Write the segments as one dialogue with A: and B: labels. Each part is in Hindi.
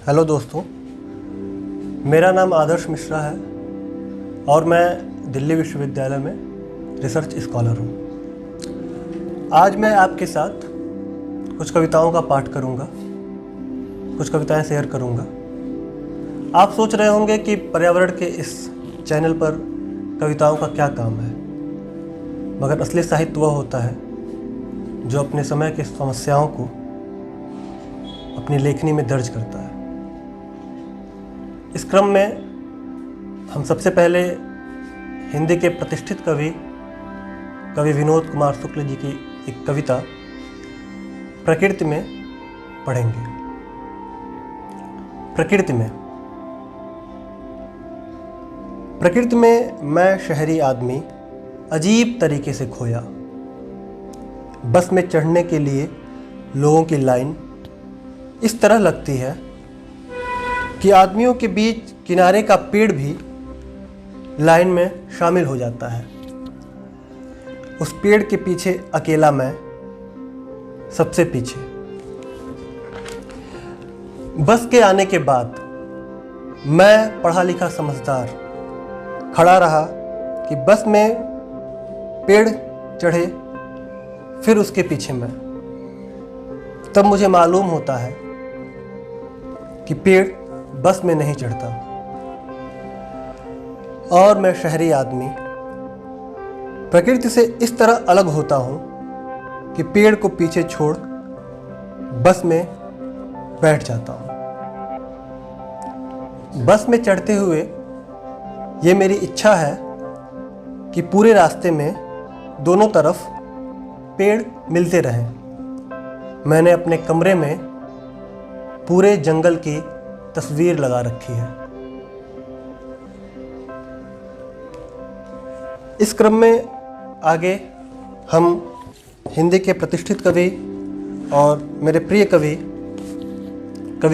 A: हेलो दोस्तों, मेरा नाम आदर्श मिश्रा है और मैं दिल्ली विश्वविद्यालय में रिसर्च स्कॉलर हूँ। आज मैं आपके साथ कुछ कविताओं का पाठ करूँगा, कुछ कविताएं शेयर करूँगा। आप सोच रहे होंगे कि पर्यावरण के इस चैनल पर कविताओं का क्या काम है, मगर असली साहित्य वह होता है जो अपने समय की समस्याओं को अपनी लेखनी में दर्ज करता है। इस क्रम में हम सबसे पहले हिंदी के प्रतिष्ठित कवि विनोद कुमार शुक्ल जी की एक कविता प्रकृति में पढ़ेंगे। प्रकृति में मैं शहरी आदमी अजीब तरीके से खोया। बस में चढ़ने के लिए लोगों की लाइन इस तरह लगती है कि आदमियों के बीच किनारे का पेड़ भी लाइन में शामिल हो जाता है। उस पेड़ के पीछे अकेला मैं, सबसे पीछे। बस के आने के बाद मैं पढ़ा लिखा समझदार खड़ा रहा कि बस में पेड़ चढ़े, फिर उसके पीछे मैं। तब मुझे मालूम होता है कि पेड़ बस में नहीं चढ़ता और मैं शहरी आदमी प्रकृति से इस तरह अलग होता हूं कि पेड़ को पीछे छोड़ बस में बैठ जाता हूं। बस में चढ़ते हुए ये मेरी इच्छा है कि पूरे रास्ते में दोनों तरफ पेड़ मिलते रहें। मैंने अपने कमरे में पूरे जंगल की तस्वीर लगा रखी है। इस क्रम में आगे हम हिंदी के प्रतिष्ठित कवि और मेरे प्रिय कवि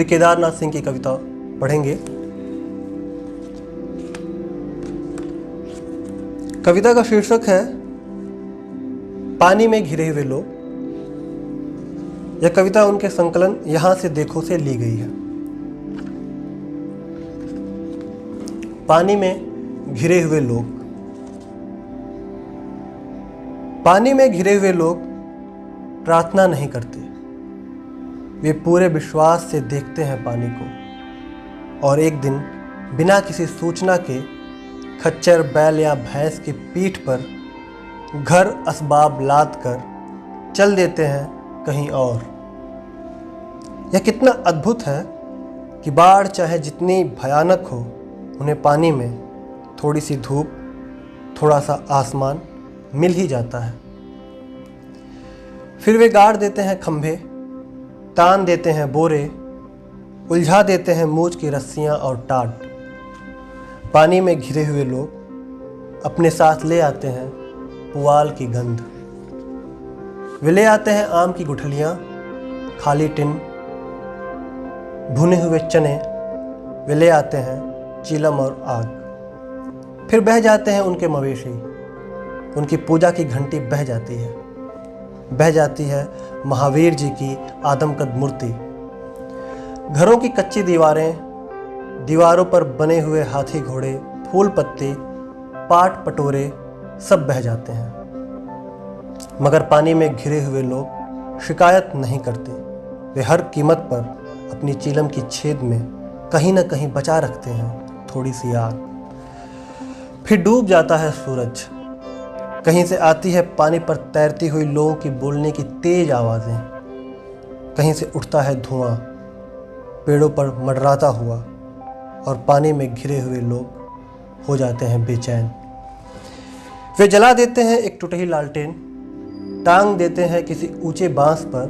A: केदारनाथ सिंह की कविता पढ़ेंगे। कविता का शीर्षक है पानी में घिरे हुए लोग। यह कविता उनके संकलन यहां से देखो से ली गई है। पानी में घिरे हुए लोग। पानी में घिरे हुए लोग प्रार्थना नहीं करते, वे पूरे विश्वास से देखते हैं पानी को। और एक दिन बिना किसी सूचना के खच्चर, बैल या भैंस की पीठ पर घर असबाब लाद कर चल देते हैं कहीं और। यह कितना अद्भुत है कि बाढ़ चाहे जितनी भयानक हो, उन्हें पानी में थोड़ी सी धूप, थोड़ा सा आसमान मिल ही जाता है। फिर वे गाड़ देते हैं खंभे, तान देते हैं बोरे, उलझा देते हैं मूंछ की रस्सियां और टाट। पानी में घिरे हुए लोग अपने साथ ले आते हैं पुआल की गंध। वे ले आते हैं आम की गुठलियां, खाली टिन, भुने हुए चने। वे ले आते हैं चीलम और आग। फिर बह जाते हैं उनके मवेशी। उनकी पूजा की घंटी बह जाती है महावीर जी की आदमकद मूर्ति। घरों की कच्ची दीवारें, दीवारों पर बने हुए हाथी घोड़े, फूल पत्ती, पाट पटोरे सब बह जाते हैं। मगर पानी में घिरे हुए लोग शिकायत नहीं करते। वे हर कीमत पर अपनी चीलम की छेद में कहीं न कहीं बचा रखते हैं थोड़ी सी आग। फिर डूब जाता है सूरज। कहीं से आती है पानी पर तैरती हुई लोगों की बोलने की तेज आवाज़ें। कहीं से उठता है धुआं पेड़ों पर मंडराता हुआ, और पानी में घिरे हुए लोग हो जाते हैं बेचैन। वे जला देते हैं एक टूटी लालटेन, टांग देते हैं किसी ऊंचे बांस पर,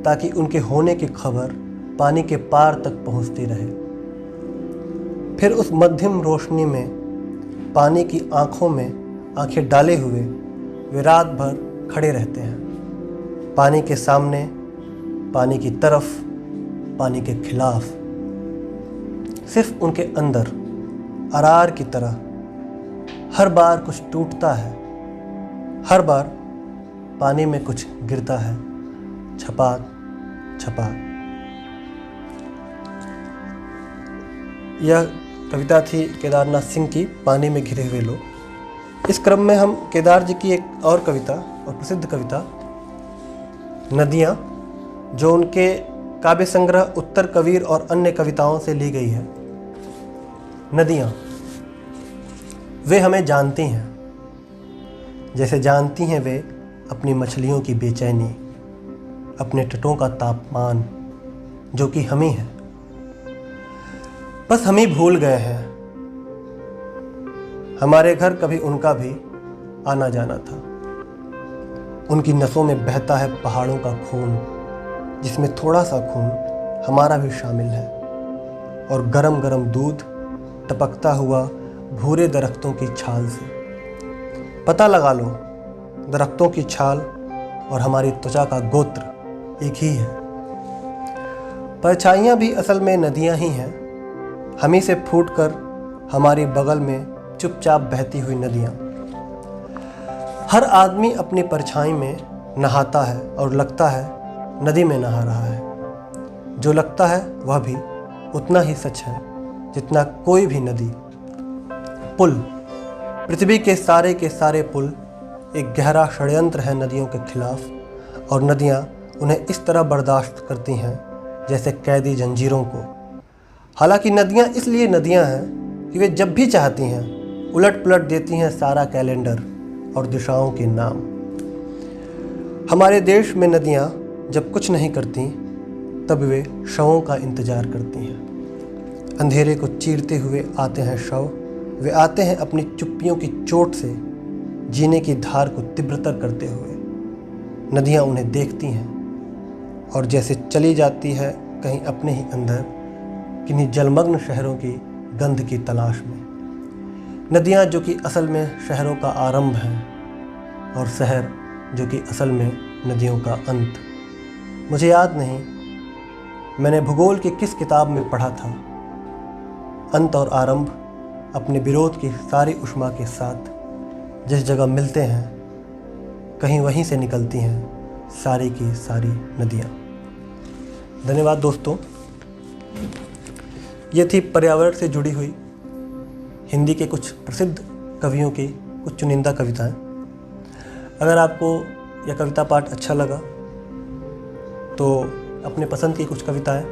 A: ताकि उनके होने की खबर पानी के पार तक पहुंचती रहे। फिर उस मध्यम रोशनी में पानी की आंखों में आंखें डाले हुए वे रात भर खड़े रहते हैं। पानी के सामने, पानी की तरफ, पानी के खिलाफ। सिर्फ उनके अंदर अरार की तरह हर बार कुछ टूटता है, हर बार पानी में कुछ गिरता है, छपाक छपाक। यह कविता थी केदारनाथ सिंह की पानी में घिरे हुए लोग। इस क्रम में हम केदार जी की एक और कविता और प्रसिद्ध कविता नदियाँ, जो उनके काव्य संग्रह उत्तर कबीर और अन्य कविताओं से ली गई है। नदियाँ वे हमें जानती हैं, जैसे जानती हैं वे अपनी मछलियों की बेचैनी, अपने तटों का तापमान, जो कि हम ही हैं। बस हम ही भूल गए हैं, हमारे घर कभी उनका भी आना जाना था। उनकी नसों में बहता है पहाड़ों का खून, जिसमें थोड़ा सा खून हमारा भी शामिल है। और गरम गरम दूध टपकता हुआ भूरे दरख्तों की छाल से। पता लगा लो, दरख्तों की छाल और हमारी त्वचा का गोत्र एक ही है। परछाइयाँ भी असल में नदियाँ ही हैं, हम ही से फूटकर हमारी बगल में चुपचाप बहती हुई नदियाँ। हर आदमी अपनी परछाई में नहाता है और लगता है नदी में नहा रहा है। जो लगता है वह भी उतना ही सच है जितना कोई भी नदी। पुल, पृथ्वी के सारे पुल एक गहरा षड्यंत्र है नदियों के खिलाफ, और नदियाँ उन्हें इस तरह बर्दाश्त करती हैं जैसे कैदी जंजीरों को। हालांकि नदियाँ इसलिए नदियाँ हैं कि वे जब भी चाहती हैं उलट पुलट देती हैं सारा कैलेंडर और दिशाओं के नाम। हमारे देश में नदियाँ जब कुछ नहीं करती तब वे शवों का इंतज़ार करती हैं। अंधेरे को चीरते हुए आते हैं शव, वे आते हैं अपनी चुप्पियों की चोट से जीने की धार को तीव्रतर करते हुए। नदियाँ उन्हें देखती हैं और जैसे चली जाती है कहीं अपने ही अंदर, किन्हीं जलमग्न शहरों की गंध की तलाश में। नदियाँ जो कि असल में शहरों का आरंभ हैं, और शहर जो कि असल में नदियों का अंत। मुझे याद नहीं मैंने भूगोल की किस किताब में पढ़ा था, अंत और आरंभ अपने विरोध की सारी ऊष्मा के साथ जिस जगह मिलते हैं, कहीं वहीं से निकलती हैं सारी की सारी नदियाँ। धन्यवाद दोस्तों। ये थी पर्यावरण से जुड़ी हुई हिंदी के कुछ प्रसिद्ध कवियों की कुछ चुनिंदा कविताएं। अगर आपको यह कविता पाठ अच्छा लगा तो अपने पसंद की कुछ कविताएं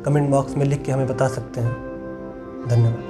A: कमेंट बॉक्स में लिख के हमें बता सकते हैं। धन्यवाद।